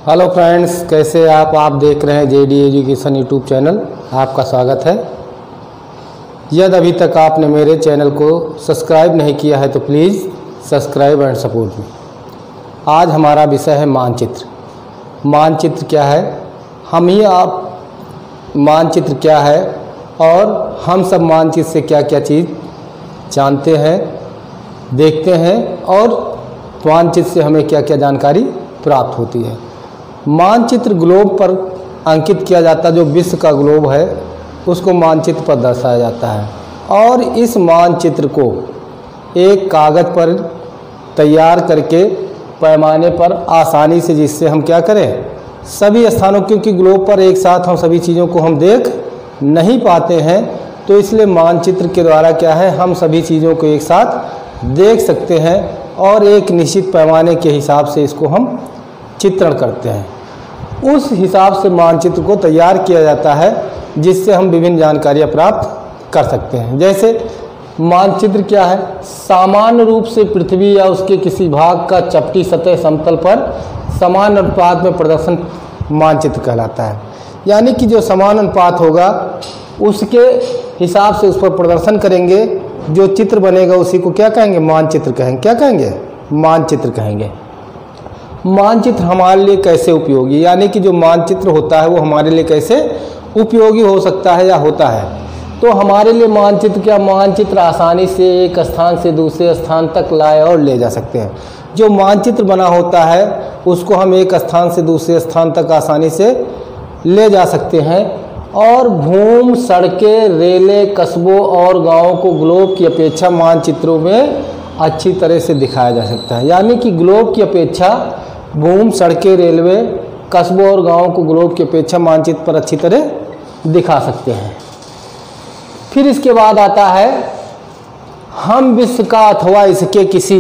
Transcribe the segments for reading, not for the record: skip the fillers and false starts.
Hello friends, कैसे आप देख रहे हैं जेडी एजुकेशन यूट्यूब चैनल। आपका स्वागत है। यदि अभी तक आपने मेरे चैनल को सब्सक्राइब नहीं किया है तो please subscribe and support me. आज हमारा विषय है मानचित्र। मानचित्र क्या है, हम ही आप मानचित्र क्या है और हम सब मानचित्र से क्या क्या चीज़ जानते हैं, देखते हैं और मानचित्र से हमें क्या क्या जानकारी प्राप्त होती है। मानचित्र ग्लोब पर अंकित किया जाता है, जो विश्व का ग्लोब है उसको मानचित्र पर दर्शाया जाता है और इस मानचित्र को एक कागज़ पर तैयार करके पैमाने पर आसानी से, जिससे हम क्या करें सभी स्थानों, क्योंकि ग्लोब पर एक साथ हम सभी चीज़ों को हम देख नहीं पाते हैं, तो इसलिए मानचित्र के द्वारा क्या है हम सभी चीज़ों को एक साथ देख सकते हैं और एक निश्चित पैमाने के हिसाब से इसको हम चित्रण करते हैं। उस हिसाब से मानचित्र को तैयार किया जाता है जिससे हम विभिन्न जानकारियाँ प्राप्त कर सकते हैं। जैसे मानचित्र क्या है, सामान्य रूप से पृथ्वी या उसके किसी भाग का चपटी सतह समतल पर समान अनुपात में प्रदर्शन मानचित्र कहलाता है। यानी कि जो समान अनुपात होगा उसके हिसाब से उस पर प्रदर्शन करेंगे, जो चित्र बनेगा उसी को क्या कहेंगे, मानचित्र कहेंगे। क्या कहेंगे, मानचित्र कहेंगे। मानचित्र हमारे लिए कैसे उपयोगी, यानी कि जो मानचित्र होता है वो हमारे लिए कैसे उपयोगी हो सकता है या होता है। तो हमारे लिए मानचित्र क्या, मानचित्र आसानी से एक स्थान से दूसरे स्थान तक लाए और ले जा सकते हैं। जो मानचित्र बना होता है उसको हम एक स्थान से दूसरे स्थान तक आसानी से ले जा सकते हैं और भूमि, सड़कें, रेलें, कस्बों और गाँवों को ग्लोब की अपेक्षा मानचित्रों में अच्छी तरह से दिखाया जा सकता है। यानी कि ग्लोब की अपेक्षा भूमि, सड़कें, रेलवे, कस्बों और गाँवों को ग्लोब की अपेक्षा मानचित्र पर अच्छी तरह दिखा सकते हैं। फिर इसके बाद आता है हम विश्व का अथवा इसके किसी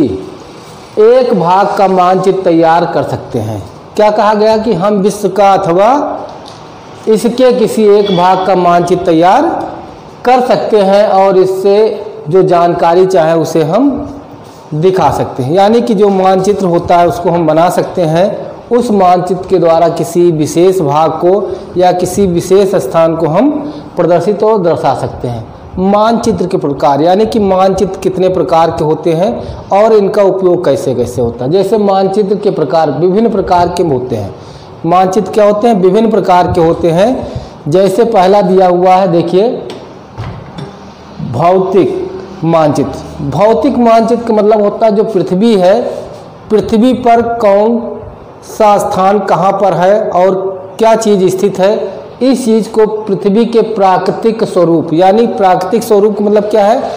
एक भाग का मानचित्र तैयार कर सकते हैं। क्या कहा गया कि हम विश्व का अथवा इसके किसी एक भाग का मानचित्र तैयार कर सकते हैं और इससे जो जानकारी चाहे उसे हम दिखा सकते हैं। यानी कि जो मानचित्र होता है उसको हम बना सकते हैं, उस मानचित्र के द्वारा किसी विशेष भाग को या किसी विशेष स्थान को हम प्रदर्शित और दर्शा सकते हैं। मानचित्र के प्रकार, यानी कि मानचित्र कितने प्रकार के होते हैं और इनका उपयोग कैसे कैसे होता है। जैसे मानचित्र के प्रकार विभिन्न प्रकार के होते हैं। मानचित्र क्या होते हैं, विभिन्न प्रकार के होते हैं। जैसे पहला दिया हुआ है, देखिए भौतिक मानचित्र। भौतिक मानचित्र का मतलब होता है जो पृथ्वी है, पृथ्वी पर कौन सा स्थान कहाँ पर है और क्या चीज़ स्थित है, इस चीज़ को पृथ्वी के प्राकृतिक स्वरूप, यानी प्राकृतिक स्वरूप मतलब क्या है,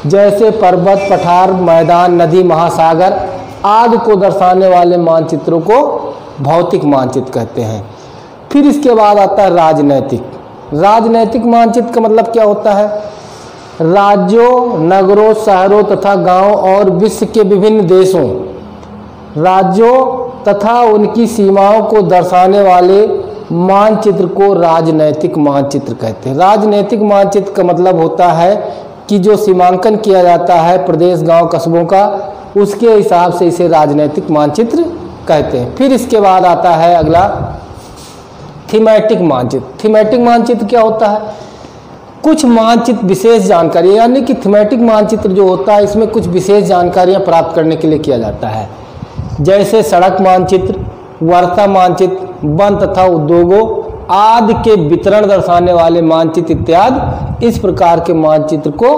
जैसे पर्वत, पठार, मैदान, नदी, महासागर आदि को दर्शाने वाले मानचित्रों को भौतिक मानचित्र कहते हैं। फिर इसके बाद आता है राजनैतिक। राजनैतिक मानचित्र का मतलब क्या होता है, राज्यों, नगरों, शहरों तथा गांव और विश्व के विभिन्न देशों, राज्यों तथा उनकी सीमाओं को दर्शाने वाले मानचित्र को राजनैतिक मानचित्र कहते हैं। राजनैतिक मानचित्र का मतलब होता है कि जो सीमांकन किया जाता है प्रदेश, गांव, कस्बों का, उसके हिसाब से इसे राजनैतिक मानचित्र कहते हैं। फिर इसके बाद आता है अगला थीमेटिक मानचित्र। थीमेटिक मानचित्र क्या होता है, कुछ मानचित्र विशेष जानकारी, यानी कि थीमेटिक मानचित्र जो होता है इसमें कुछ विशेष जानकारियां प्राप्त करने के लिए किया जाता है। जैसे सड़क मानचित्र, वर्षा मानचित्र, वन तथा उद्योगों आदि के वितरण दर्शाने वाले मानचित्र इत्यादि। इस प्रकार के मानचित्र को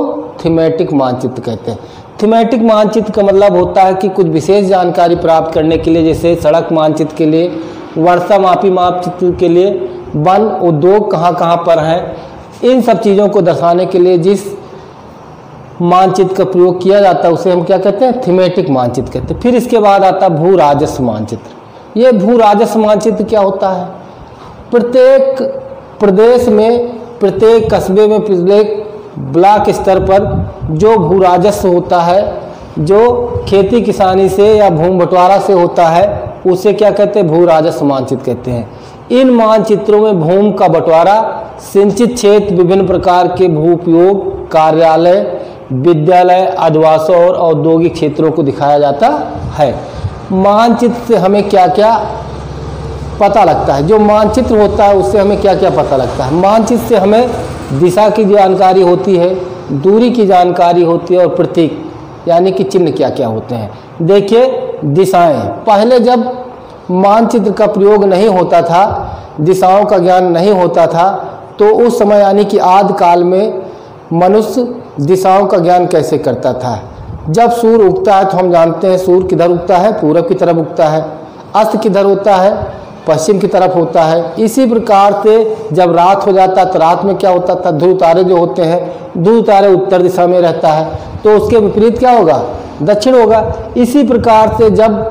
थीमेटिक मानचित्र कहते हैं। थीमेटिक मानचित्र का मतलब होता है कि कुछ विशेष जानकारी प्राप्त करने के लिए, जैसे सड़क मानचित्र के लिए, वर्षा मापी मानचित्र के लिए, वन, उद्योग कहाँ कहाँ पर हैं, इन सब चीज़ों को दर्शाने के लिए जिस मानचित्र का प्रयोग किया जाता है उसे हम क्या कहते हैं, थीमेटिक मानचित्र कहते हैं। फिर इसके बाद आता है भू राजस्व मानचित्र। ये भू राजस्व मानचित्र क्या होता है, प्रत्येक प्रदेश में, प्रत्येक कस्बे में, प्रत्येक ब्लॉक स्तर पर जो भू राजस्व होता है, जो खेती किसानी से या भूमि बंटवारा से होता है, उसे क्या कहते हैं, भू राजस्व मानचित्र कहते हैं। इन मानचित्रों में भूमि का बंटवारा, सिंचित क्षेत्र, विभिन्न प्रकार के भू उपयोग, कार्यालय, विद्यालय, आवासों और औद्योगिक क्षेत्रों को दिखाया जाता है। मानचित्र से हमें क्या क्या पता लगता है। जो मानचित्र होता है उससे हमें क्या क्या पता लगता है? मानचित्र से हमें दिशा की जानकारी होती है, दूरी की जानकारी होती है और प्रतीक यानी कि चिन्ह क्या क्या होते हैं। देखिए दिशाएं, पहले जब मानचित्र का प्रयोग नहीं होता था, दिशाओं का ज्ञान नहीं होता था, तो उस समय यानी कि आदि काल में मनुष्य दिशाओं का ज्ञान कैसे करता था? जब सूर्य उगता है तो हम जानते हैं सूर्य किधर उगता है, पूरब की तरफ उगता है। अस्त किधर होता है, पश्चिम की तरफ होता है। इसी प्रकार से जब रात हो जाता है तो रात में क्या होता था, ध्रुव तारे जो होते हैं, ध्रुव तारे उत्तर दिशा में रहता है, तो उसके विपरीत क्या होगा, दक्षिण होगा। इसी प्रकार से जब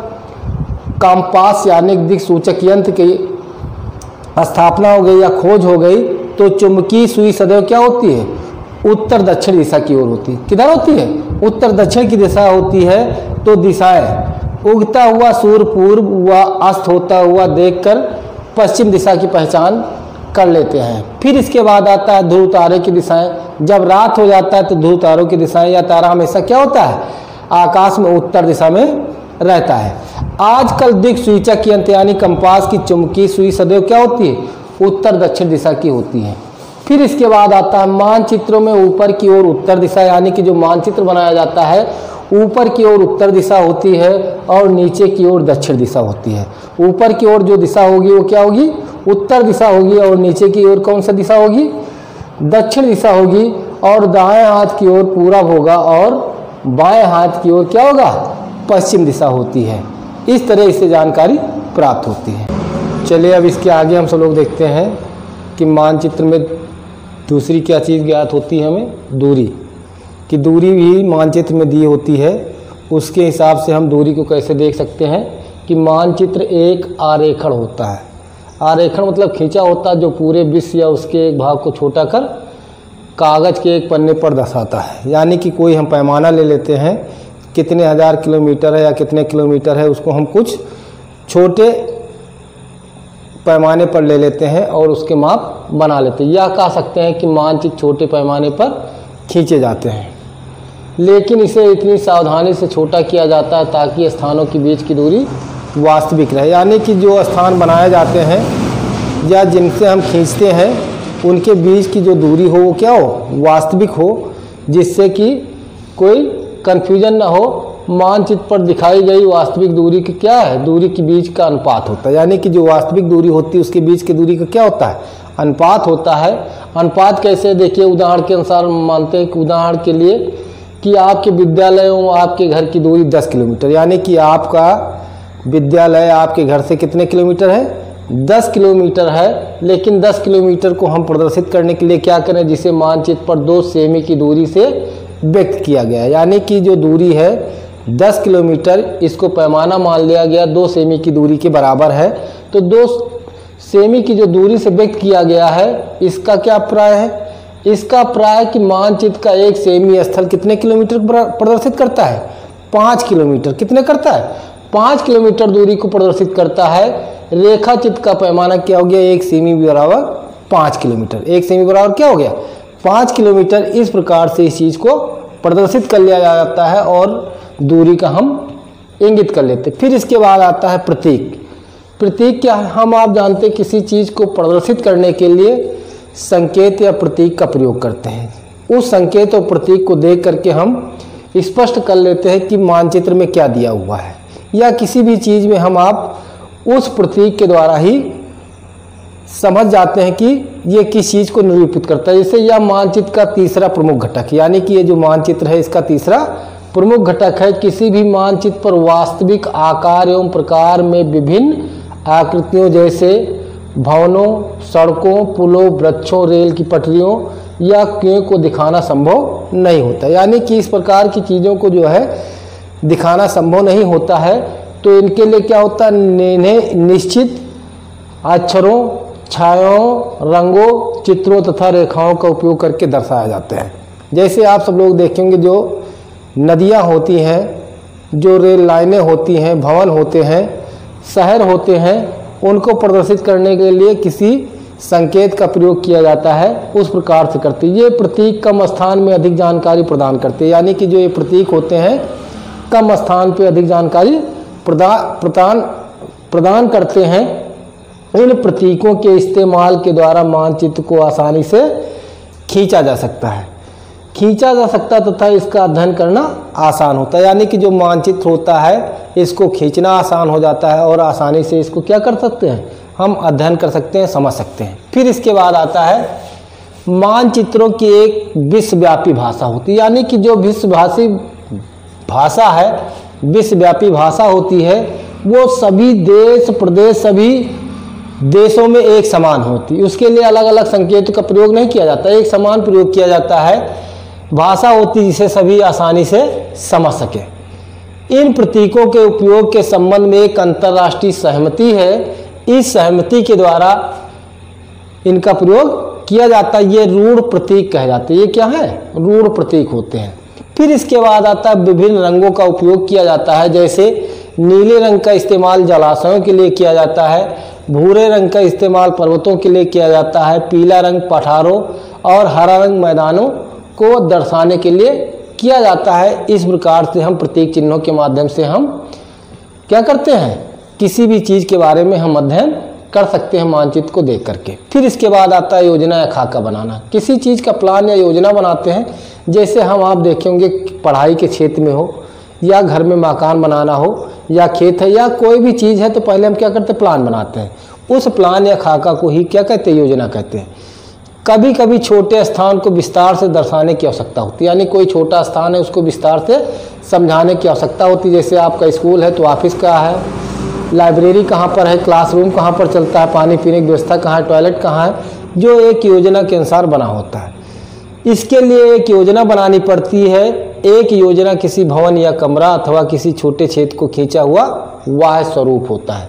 कंपास यानी दिक सूचक यंत्र की स्थापना हो गई या खोज हो गई, तो चुंबकीय सुई सदैव क्या होती है, उत्तर दक्षिण दिशा की ओर होती है। किधर होती है, उत्तर दक्षिण की दिशा होती है। तो दिशाएं, उगता हुआ सूर्य पूर्व व अस्त होता हुआ देखकर पश्चिम दिशा की पहचान कर लेते हैं। फिर इसके बाद आता है ध्रुव तारे की दिशाएं। जब रात हो जाता है तो ध्रुव तारों की दिशाएं या तारा हमेशा क्या होता है, आकाश में उत्तर दिशा में रहता है। आजकल दिक सूचक यंत्र यानी कंपास की चुंबकीय सुई सदैव क्या होती है, उत्तर दक्षिण दिशा की होती है। फिर इसके बाद आता है मानचित्रों में ऊपर की ओर उत्तर दिशा यानी कि जो मानचित्र बनाया जाता है ऊपर की ओर उत्तर दिशा होती है और नीचे की ओर दक्षिण दिशा होती है। ऊपर की ओर जो दिशा होगी वो क्या होगी, उत्तर दिशा होगी, और नीचे की ओर कौन सा दिशा होगी, दक्षिण दिशा होगी। और दाएं हाथ की ओर पूरब होगा और बाएं हाथ की ओर क्या होगा, पश्चिम दिशा होती है। इस तरह इससे जानकारी प्राप्त होती है। चलिए अब इसके आगे हम सब लोग देखते हैं कि मानचित्र में दूसरी क्या चीज़ ज्ञात होती है हमें, दूरी की दूरी भी मानचित्र में दी होती है। उसके हिसाब से हम दूरी को कैसे देख सकते हैं कि मानचित्र एक आरेखण होता है। आरेखण मतलब खींचा होता है जो पूरे विश्व या उसके एक भाग को छोटा कर कागज़ के एक पन्ने पर दर्शाता है। यानी कि कोई हम पैमाना ले लेते हैं, कितने हज़ार किलोमीटर है या कितने किलोमीटर है, उसको हम कुछ छोटे पैमाने पर ले लेते हैं और उसके माप बना लेते हैं। या कह सकते हैं कि मानचित्र छोटे पैमाने पर खींचे जाते हैं, लेकिन इसे इतनी सावधानी से छोटा किया जाता है ताकि स्थानों के बीच की दूरी वास्तविक रहे। यानी कि जो स्थान बनाए जाते हैं या जिनसे हम खींचते हैं उनके बीच की जो दूरी हो वो क्या हो, वास्तविक हो, जिससे कि कोई कन्फ्यूजन ना हो। मानचित्र पर दिखाई गई वास्तविक दूरी की क्या है, दूरी के बीच का अनुपात होता है। यानी कि जो वास्तविक दूरी होती है उसके बीच की दूरी का क्या होता है, अनुपात होता है। अनुपात कैसे, देखिए उदाहरण के अनुसार मानते हैं कि उदाहरण के लिए कि आपके विद्यालय और आपके घर की दूरी 10 किलोमीटर, यानी कि आपका विद्यालय आपके घर से कितने किलोमीटर है, 10 किलोमीटर है। लेकिन 10 किलोमीटर को हम प्रदर्शित करने के लिए क्या करें, जिसे मानचित्र पर 2 सेमी की दूरी से व्यक्त किया गया। यानी कि जो दूरी है 10 किलोमीटर, इसको पैमाना मान लिया गया 2 सेमी की दूरी के बराबर है। तो 2 सेमी की जो दूरी से व्यक्त किया गया है, इसका क्या प्राय है, इसका प्राय कि मानचित्र का 1 सेमी स्थल कितने किलोमीटर प्रदर्शित करता है, 5 किलोमीटर। कितने करता है, 5 किलोमीटर दूरी को प्रदर्शित करता है। रेखा चित्र का पैमाना क्या हो गया, 1 सेमी बराबर 5 किलोमीटर। 1 सेमी बराबर क्या हो गया, 5 किलोमीटर। इस प्रकार से इस चीज़ को प्रदर्शित कर लिया जाता है और दूरी का हम इंगित कर लेते। फिर इसके बाद आता है प्रतीक। प्रतीक क्या है, हम आप जानते हैं किसी चीज़ को प्रदर्शित करने के लिए संकेत या प्रतीक का प्रयोग करते हैं। उस संकेत और प्रतीक को देख करके हम स्पष्ट कर लेते हैं कि मानचित्र में क्या दिया हुआ है, या किसी भी चीज़ में हम आप उस प्रतीक के द्वारा ही समझ जाते हैं कि ये किस चीज़ को निरूपित करता है। जैसे यह मानचित्र का तीसरा प्रमुख घटक, यानी कि ये जो मानचित्र है इसका तीसरा प्रमुख घटक है। किसी भी मानचित्र पर वास्तविक आकार एवं प्रकार में विभिन्न आकृतियों जैसे भवनों, सड़कों, पुलों, वृक्षों, रेल की पटरियों या कुएं को दिखाना संभव नहीं होता। यानी कि इस प्रकार की चीज़ों को जो है दिखाना संभव नहीं होता है। तो इनके लिए क्या होता है, इन्हें निश्चित अक्षरों, छायाओं, रंगों, चित्रों तथा रेखाओं का उपयोग करके दर्शाया जाता है। जैसे आप सब लोग देखेंगे जो नदियाँ होती हैं, जो रेल लाइनें होती हैं, भवन होते हैं, शहर होते हैं, उनको प्रदर्शित करने के लिए किसी संकेत का प्रयोग किया जाता है। उस प्रकार से करते हैं। ये प्रतीक कम स्थान में अधिक जानकारी प्रदान करते हैं। यानी कि जो ये प्रतीक होते हैं कम स्थान पे अधिक जानकारी प्रदान करते हैं। इन प्रतीकों के इस्तेमाल के द्वारा मानचित्र को आसानी से खींचा जा सकता है, तथा इसका अध्ययन करना आसान होता है। यानी कि जो मानचित्र होता है इसको खींचना आसान हो जाता है और आसानी से इसको क्या कर सकते हैं, हम अध्ययन कर सकते हैं, समझ सकते हैं। फिर इसके बाद आता है मानचित्रों की एक विश्वव्यापी भाषा होती है। यानी कि जो विश्वभाषी भाषा है, विश्वव्यापी भाषा होती है, वो सभी देश प्रदेश सभी देशों में एक समान होती है। उसके लिए अलग अलग संकेतों का प्रयोग नहीं किया जाता, एक समान प्रयोग किया जाता है। भाषा होती है जिसे सभी आसानी से समझ सके। इन प्रतीकों के उपयोग के संबंध में एक अंतर्राष्ट्रीय सहमति है। इस सहमति के द्वारा इनका प्रयोग किया जाता है। ये रूढ़ प्रतीक कहे जाते हैं। ये क्या है, रूढ़ प्रतीक होते हैं। फिर इसके बाद आता है विभिन्न रंगों का उपयोग किया जाता है। जैसे नीले रंग का इस्तेमाल जलाशयों के लिए किया जाता है, भूरे रंग का इस्तेमाल पर्वतों के लिए किया जाता है, पीला रंग पठारों और हरा रंग मैदानों को दर्शाने के लिए किया जाता है। इस प्रकार से हम प्रतीक चिन्हों के माध्यम से हम क्या करते हैं, किसी भी चीज़ के बारे में हम अध्ययन कर सकते हैं मानचित्र को देख करके। फिर इसके बाद आता है योजना या खाका बनाना। किसी चीज़ का प्लान या योजना बनाते हैं। जैसे आप देखेंगे पढ़ाई के क्षेत्र में हो या घर में मकान बनाना हो या खेत है या कोई भी चीज़ है, तो पहले हम क्या करते हैं, प्लान बनाते हैं। उस प्लान या खाका को ही क्या कहते हैं, योजना कहते हैं। कभी कभी छोटे स्थान को विस्तार से दर्शाने की आवश्यकता होती है। यानी कोई छोटा स्थान है उसको विस्तार से समझाने की आवश्यकता होती है। जैसे आपका स्कूल है तो ऑफिस कहाँ है, लाइब्रेरी कहाँ पर है, क्लासरूम कहाँ पर चलता है, पानी पीने की व्यवस्था कहाँ है, टॉयलेट कहाँ है, जो एक योजना के अनुसार बना होता है। इसके लिए एक योजना बनानी पड़ती है। एक योजना किसी भवन या कमरा अथवा किसी छोटे क्षेत्र को खींचा हुआ वह स्वरूप होता है।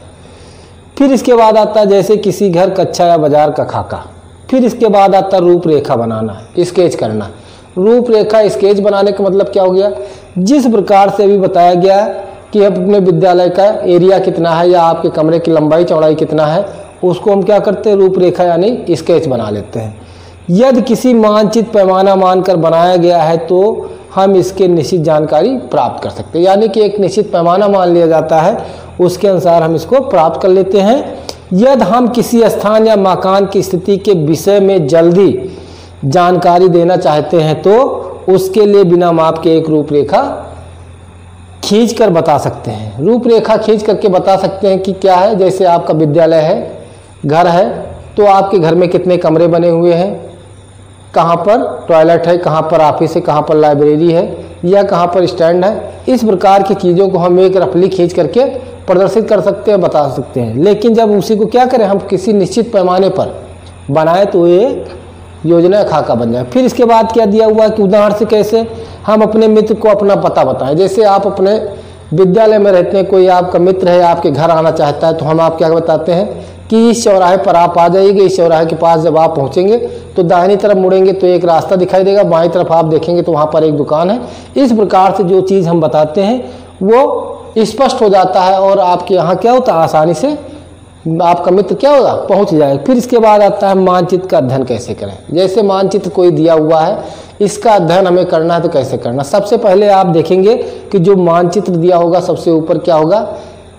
फिर इसके बाद आता है जैसे किसी घर, कक्षा या बाजार का खाका। फिर इसके बाद आता है रूपरेखा बनाना, स्केच करना। रूपरेखा स्केच बनाने का मतलब क्या हो गया, जिस प्रकार से अभी बताया गया कि अपने विद्यालय का एरिया कितना है या आपके कमरे की लंबाई चौड़ाई कितना है, उसको हम क्या करते हैं, रूपरेखा यानी स्केच बना लेते हैं। यदि किसी मानचित्र पैमाना मानकर बनाया गया है तो हम इसके निश्चित जानकारी प्राप्त कर सकते हैं। यानी कि एक निश्चित पैमाना मान लिया जाता है, उसके अनुसार हम इसको प्राप्त कर लेते हैं। यदि हम किसी स्थान या मकान की स्थिति के विषय में जल्दी जानकारी देना चाहते हैं तो उसके लिए बिना माप के एक रूपरेखा खींच कर बता सकते हैं। रूपरेखा खींच करके बता सकते हैं कि क्या है, जैसे आपका विद्यालय है, घर है, तो आपके घर में कितने कमरे बने हुए हैं, कहाँ पर टॉयलेट है, कहाँ पर ऑफिस है, कहाँ पर लाइब्रेरी है या कहाँ पर स्टैंड है। इस प्रकार की चीज़ों को हम एक रफली खींच करके प्रदर्शित कर सकते हैं, बता सकते हैं। लेकिन जब उसी को क्या करें, हम किसी निश्चित पैमाने पर बनाए तो ये योजना खाका बन जाए। फिर इसके बाद क्या दिया हुआ है कि उदाहरण से कैसे हम अपने मित्र को अपना पता बताएं। जैसे आप अपने विद्यालय में रहते हैं, कोई आपका मित्र है आपके घर आना चाहता है, तो हम आप क्या बताते हैं कि इस चौराहे पर आप आ जाइएगा। इस चौराहे के पास जब आप पहुंचेंगे तो दाहिनी तरफ मुड़ेंगे तो एक रास्ता दिखाई देगा, बाईं तरफ आप देखेंगे तो वहाँ पर एक दुकान है। इस प्रकार से जो चीज़ हम बताते हैं वो स्पष्ट हो जाता है और आपके यहाँ क्या होता है, आसानी से आपका मित्र क्या होगा, पहुँच जाएगा। फिर इसके बाद आता है मानचित्र का अध्ययन कैसे करें। जैसे मानचित्र कोई दिया हुआ है, इसका अध्ययन हमें करना है तो कैसे करना। सबसे पहले आप देखेंगे कि जो मानचित्र दिया होगा सबसे ऊपर क्या होगा,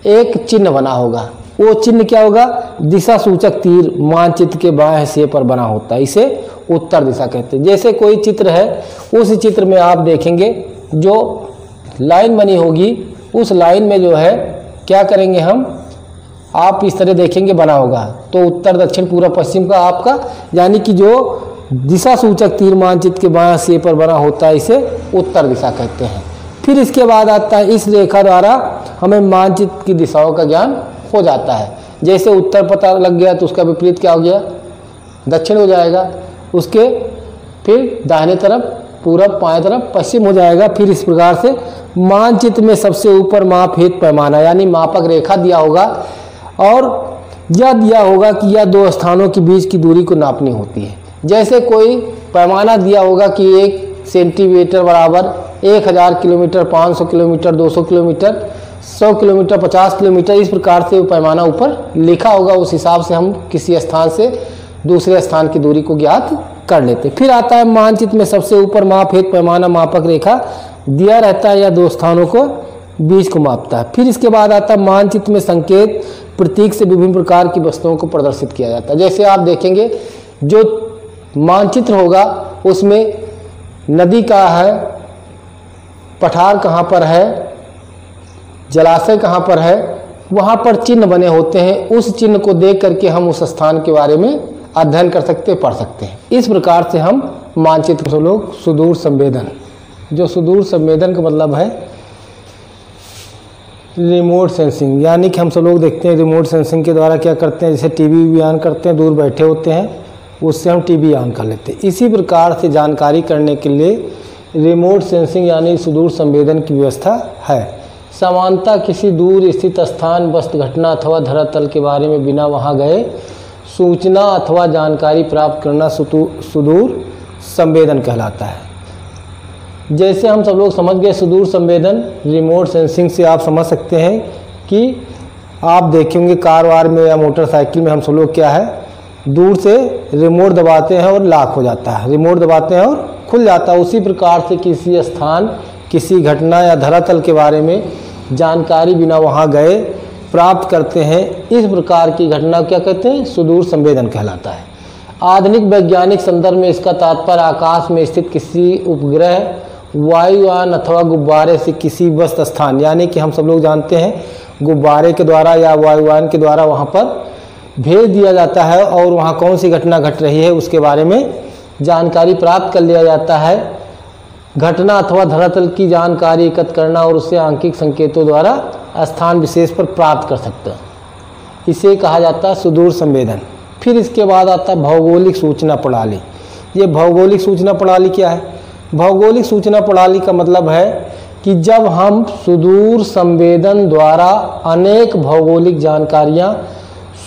एक चिन्ह बना होगा। वो चिन्ह क्या होगा, दिशा सूचक तीर मानचित्र के बाएं हिस्से पर बना होता है, इसे उत्तर दिशा कहते हैं। जैसे कोई चित्र है, उस चित्र में आप देखेंगे जो लाइन बनी होगी, उस लाइन में जो है क्या करेंगे हम, आप इस तरह देखेंगे बना होगा तो उत्तर दक्षिण पूर्व पश्चिम का आपका, यानी कि जो दिशा सूचक तीर मानचित्र के बाएं हिस्से पर बना होता है इसे उत्तर दिशा कहते हैं। फिर इसके बाद आता है इस रेखा द्वारा हमें मानचित्र की दिशाओं का ज्ञान हो जाता है। जैसे उत्तर पता लग गया तो उसका विपरीत क्या हो गया, दक्षिण हो जाएगा। उसके फिर दाहिने तरफ पूरब, बाएं तरफ पश्चिम हो जाएगा। फिर इस प्रकार से मानचित्र में सबसे ऊपर माप हेतु पैमाना यानी मापक रेखा दिया होगा और यह दिया होगा कि यह दो स्थानों के बीच की दूरी को नापनी होती है। जैसे कोई पैमाना दिया होगा कि 1 सेंटीमीटर बराबर 1000 kilometre, 500 kilometre, 200 kilometre, 100 kilometre, 50 kilometre, इस प्रकार से पैमाना ऊपर लिखा होगा। उस हिसाब से हम किसी स्थान से दूसरे स्थान की दूरी को ज्ञात कर लेते। फिर आता है मानचित्र में सबसे ऊपर माप हेतु पैमाना मापक रेखा दिया रहता है या दो स्थानों को बीज को मापता है। फिर इसके बाद आता है मानचित्र में संकेत प्रतीक से विभिन्न प्रकार की वस्तुओं को प्रदर्शित किया जाता है। जैसे आप देखेंगे जो मानचित्र होगा उसमें नदी कहाँ है, पठार कहाँ पर है, जलाशय कहाँ पर है, वहाँ पर चिन्ह बने होते हैं। उस चिन्ह को देख करके हम उस स्थान के बारे में अध्ययन कर सकते हैं, पढ़ सकते हैं। इस प्रकार से हम मानचित्र को लोग सुदूर संवेदन, जो सुदूर संवेदन का मतलब है रिमोट सेंसिंग, यानी कि हम सब लोग देखते हैं रिमोट सेंसिंग के द्वारा क्या करते हैं, जैसे टीवी भी ऑन करते हैं, दूर बैठे होते हैं उससे हम टीवी ऑन कर लेते हैं। इसी प्रकार से जानकारी करने के लिए रिमोट सेंसिंग यानी सुदूर संवेदन की व्यवस्था है। समानता किसी दूर स्थित स्थान, वस्तु, घटना अथवा धरातल के बारे में बिना वहां गए सूचना अथवा जानकारी प्राप्त करना सुदूर संवेदन कहलाता है। जैसे हम सब लोग समझ गए सुदूर संवेदन, रिमोट सेंसिंग से आप समझ सकते हैं कि आप देखेंगे कार वार में या मोटरसाइकिल में हम सब लोग क्या है, दूर से रिमोट दबाते हैं और लॉक हो जाता है, रिमोट दबाते हैं और खुल जाता है। उसी प्रकार से किसी स्थान, किसी घटना या धरातल के बारे में जानकारी बिना वहाँ गए प्राप्त करते हैं। इस प्रकार की घटना क्या कहते हैं, सुदूर संवेदन कहलाता है। आधुनिक वैज्ञानिक संदर्भ में इसका तात्पर्य आकाश में स्थित किसी उपग्रह, वायुयान अथवा गुब्बारे से किसी वस्तु स्थान, यानी कि हम सब लोग जानते हैं गुब्बारे के द्वारा या वायुयान के द्वारा वहाँ पर भेज दिया जाता है और वहाँ कौन सी घटना घट रही है उसके बारे में जानकारी प्राप्त कर लिया जाता है। घटना अथवा धरातल की जानकारी एकत्र करना और उससे आंकिक संकेतों द्वारा स्थान विशेष पर प्राप्त कर सकते हैं, इसे कहा जाता है सुदूर संवेदन। फिर इसके बाद आता है भौगोलिक सूचना प्रणाली। ये भौगोलिक सूचना प्रणाली क्या है? भौगोलिक सूचना प्रणाली का मतलब है कि जब हम सुदूर संवेदन द्वारा अनेक भौगोलिक जानकारियाँ,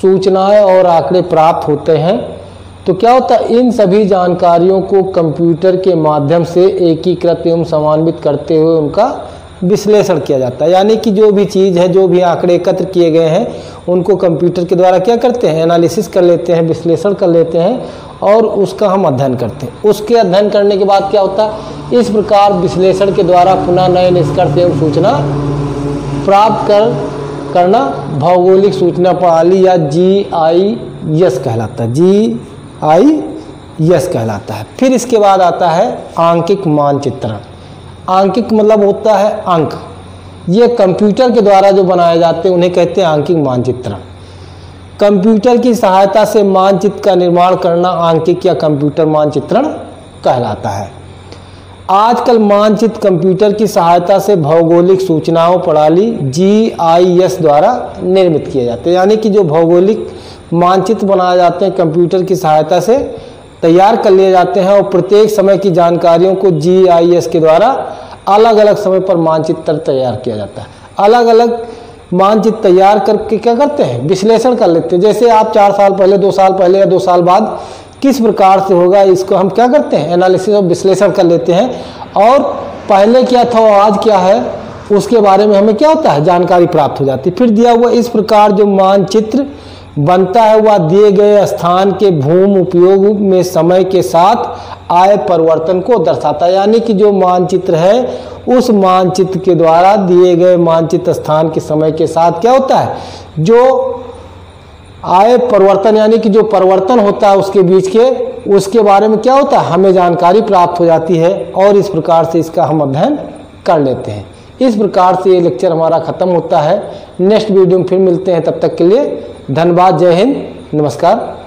सूचनाएं और आंकड़े प्राप्त होते हैं तो क्या होता है, इन सभी जानकारियों को कंप्यूटर के माध्यम से एकीकृत एवं समन्वित करते हुए उनका विश्लेषण किया जाता है। यानी कि जो भी चीज़ है, जो भी आंकड़े एकत्र किए गए हैं उनको कंप्यूटर के द्वारा क्या करते हैं, एनालिसिस कर लेते हैं, विश्लेषण कर लेते हैं और उसका हम अध्ययन करते हैं। उसके अध्ययन करने के बाद क्या होता है, इस प्रकार विश्लेषण के द्वारा पुनः नए निष्कर्ष एवं सूचना प्राप्त करना भौगोलिक सूचना प्रणाली या GIS कहलाता है, GIS कहलाता है। फिर इसके बाद आता है आंकिक मानचित्रण। आंकिक मतलब होता है अंक, ये कंप्यूटर के द्वारा जो बनाए जाते हैं उन्हें कहते हैं आंकिक मानचित्रण। कंप्यूटर की सहायता से मानचित्र का निर्माण करना आंकिक या कंप्यूटर मानचित्रण कहलाता है। आजकल मानचित्र कंप्यूटर की सहायता से भौगोलिक सूचनाओं प्रणाली GIS द्वारा निर्मित किए जाते हैं। यानी कि जो भौगोलिक मानचित्र बनाए जाते हैं कंप्यूटर की सहायता से तैयार कर लिए जाते हैं और प्रत्येक समय की जानकारियों को GIS के द्वारा अलग अलग समय पर मानचित्र तैयार किया जाता है। अलग अलग मानचित्र तैयार करके क्या करते हैं, विश्लेषण कर लेते हैं। जैसे आप 4 साल पहले, 2 साल पहले या 2 साल बाद किस प्रकार से होगा, इसको हम क्या करते हैं, एनालिसिस और विश्लेषण कर लेते हैं और पहले क्या था और आज क्या है उसके बारे में हमें क्या होता है, जानकारी प्राप्त हो जाती है। फिर दिया हुआ इस प्रकार जो मानचित्र बनता है वह दिए गए स्थान के भूमि उपयोग में समय के साथ आए परिवर्तन को दर्शाता है। यानी कि जो मानचित्र है उस मानचित्र के द्वारा दिए गए मानचित्र स्थान के समय के साथ क्या होता है, जो आए परिवर्तन, यानी कि जो परिवर्तन होता है उसके बीच के, उसके बारे में क्या होता है, हमें जानकारी प्राप्त हो जाती है और इस प्रकार से इसका हम अध्ययन कर लेते हैं। इस प्रकार से ये लेक्चर हमारा ख़त्म होता है। नेक्स्ट वीडियो में फिर मिलते हैं, तब तक के लिए धन्यवाद। जय हिंद, नमस्कार।